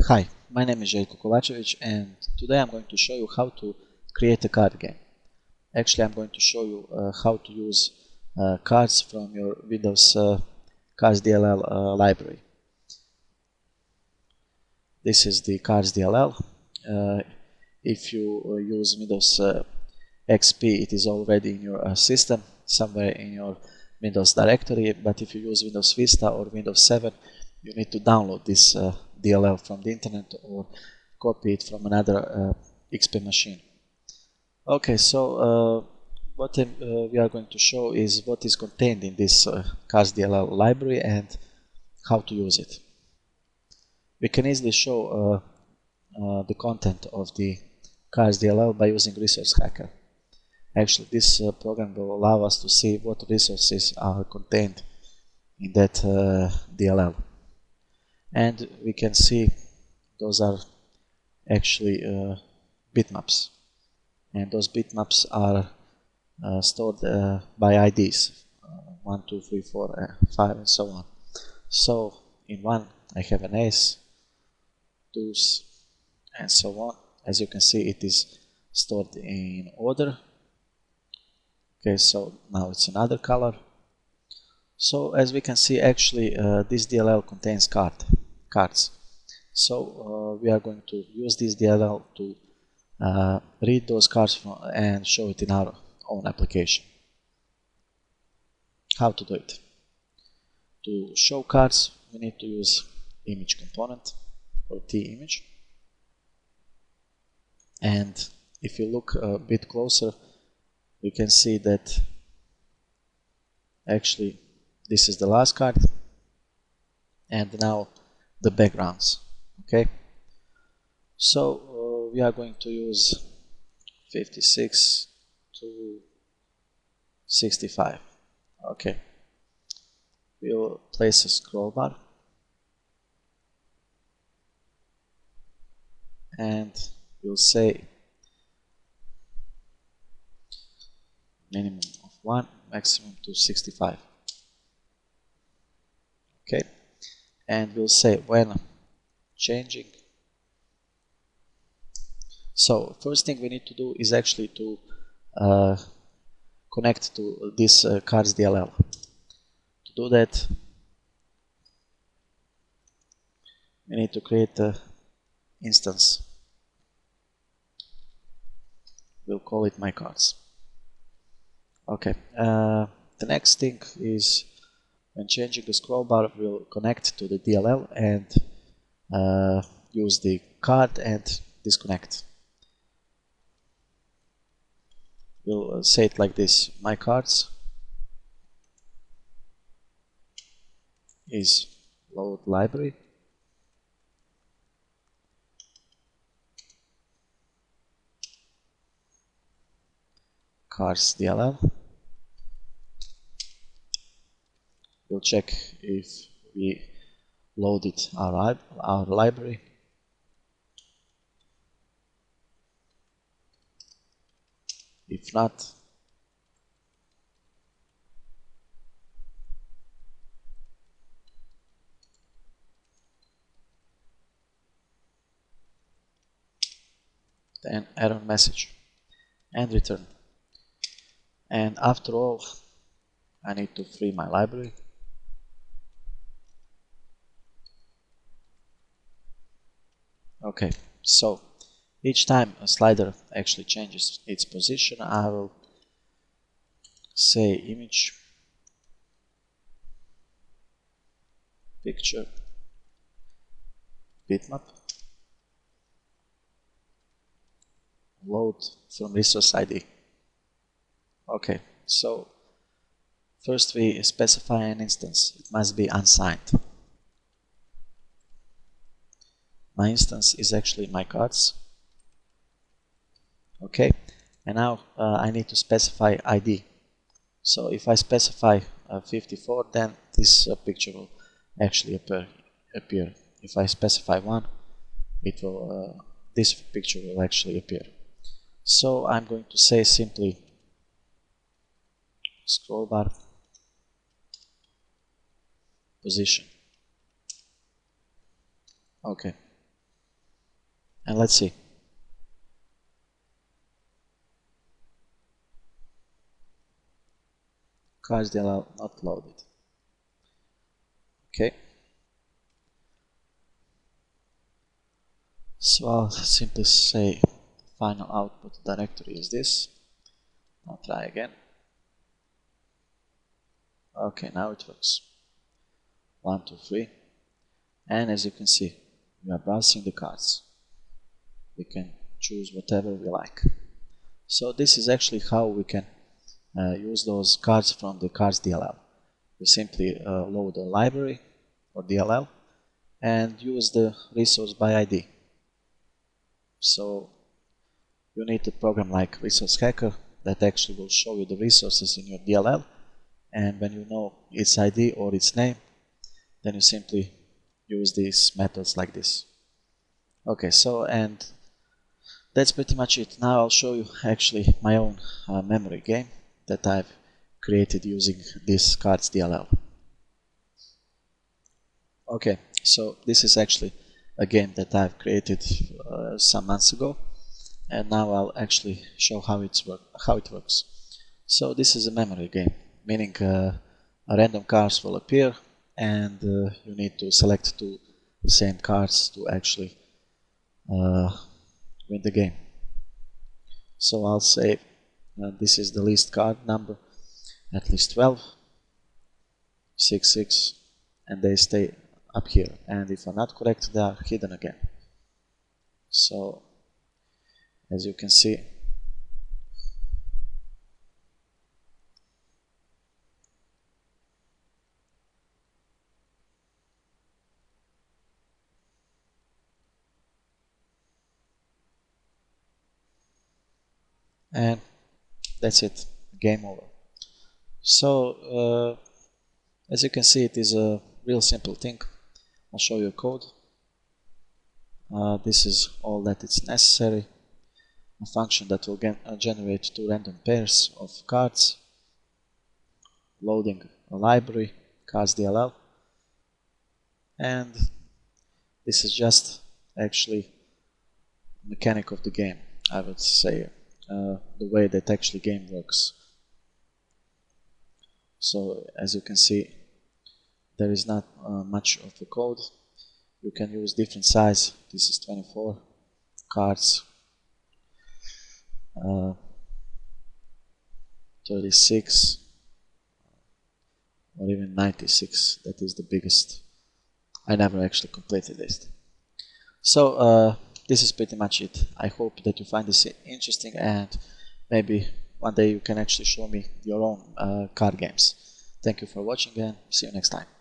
Hi, my name is Željko Kovačević and today I'm going to show you how to create a card game. Actually, I'm going to show you how to use cards from your Windows Cards DLL library. This is the Cards DLL. If you use Windows XP, it is already in your system, somewhere in your Windows directory, but if you use Windows Vista or Windows 7, you need to download this DLL from the internet or copy it from another XP machine. Okay, so what we are going to show is what is contained in this Cards DLL library and how to use it. We can easily show the content of the Cards DLL by using Resource Hacker. Actually, this program will allow us to see what resources are contained in that DLL. And we can see those are actually bitmaps. And those bitmaps are stored by IDs 1, 2, 3, 4, 5, and so on. So in one, I have an ace, deuce, and so on. As you can see, it is stored in order. Okay, so now it's another color. So as we can see, actually this DLL contains cards. So we are going to use this DLL to read those cards and show it in our own application. How to do it? To show cards, we need to use image component or T-image. And if you look a bit closer, we can see that actually this is the last card and now the backgrounds. Okay, so we are going to use 56 to 65. Okay, we'll place a scroll bar and we'll say minimum of 1, maximum to 65. Okay, and we'll say when changing. So first thing we need to do is actually to connect to this Cards DLL. To do that, we need to create an instance. We'll call it my cards. Okay, the next thing is when changing the scroll bar, we'll connect to the DLL and use the card and disconnect. We'll say it like this: my cards is load library, cards DLL. We'll check if we loaded our library. If not, then error message and return. And after all, I need to free my library. Okay, so each time a slider actually changes its position, I will say image, picture, bitmap, load from resource ID. Okay, so first we specify an instance. It must be unsigned. My instance is actually my cards. Okay, and now I need to specify ID. So if I specify 54, then this picture will actually appear. If I specify 1, it will this picture will actually appear. So I'm going to say simply scroll bar position. Okay, and let's see. Cards DLL not loaded. Okay. So I'll simply say final output directory is this. I'll try again. Okay, now it works. 1, 2, 3. And as you can see, we are browsing the cards. We can choose whatever we like. So this is actually how we can use those cards from the cards DLL. You simply load a library or DLL and use the resource by ID. So you need a program like Resource Hacker that actually will show you the resources in your DLL, and when you know its ID or its name, then you simply use these methods like this. Okay, so and that's pretty much it. Now I'll show you actually my own memory game that I've created using this cards DLL. Okay, so this is actually a game that I've created some months ago, and now I'll actually show how it works. So this is a memory game, meaning random cards will appear, and you need to select two the same cards to actually win the game. So I'll say this is the list card number, at least 12, 6, 6, and they stay up here, and if are not correct, they are hidden again. So as you can see, and that's it, game over. So as you can see, it is a real simple thing. I'll show you a code. This is all that is necessary. A function that will generate two random pairs of cards, loading a library, cards DLL, and this is just actually mechanic of the game, I would say, the way that actually game works. So as you can see, there is not much of the code. You can use different size. This is 24 cards, 36, or even 96. That is the biggest. I never actually completed this. So this is pretty much it. I hope that you find this interesting, and maybe one day you can actually show me your own card games. Thank you for watching, and see you next time.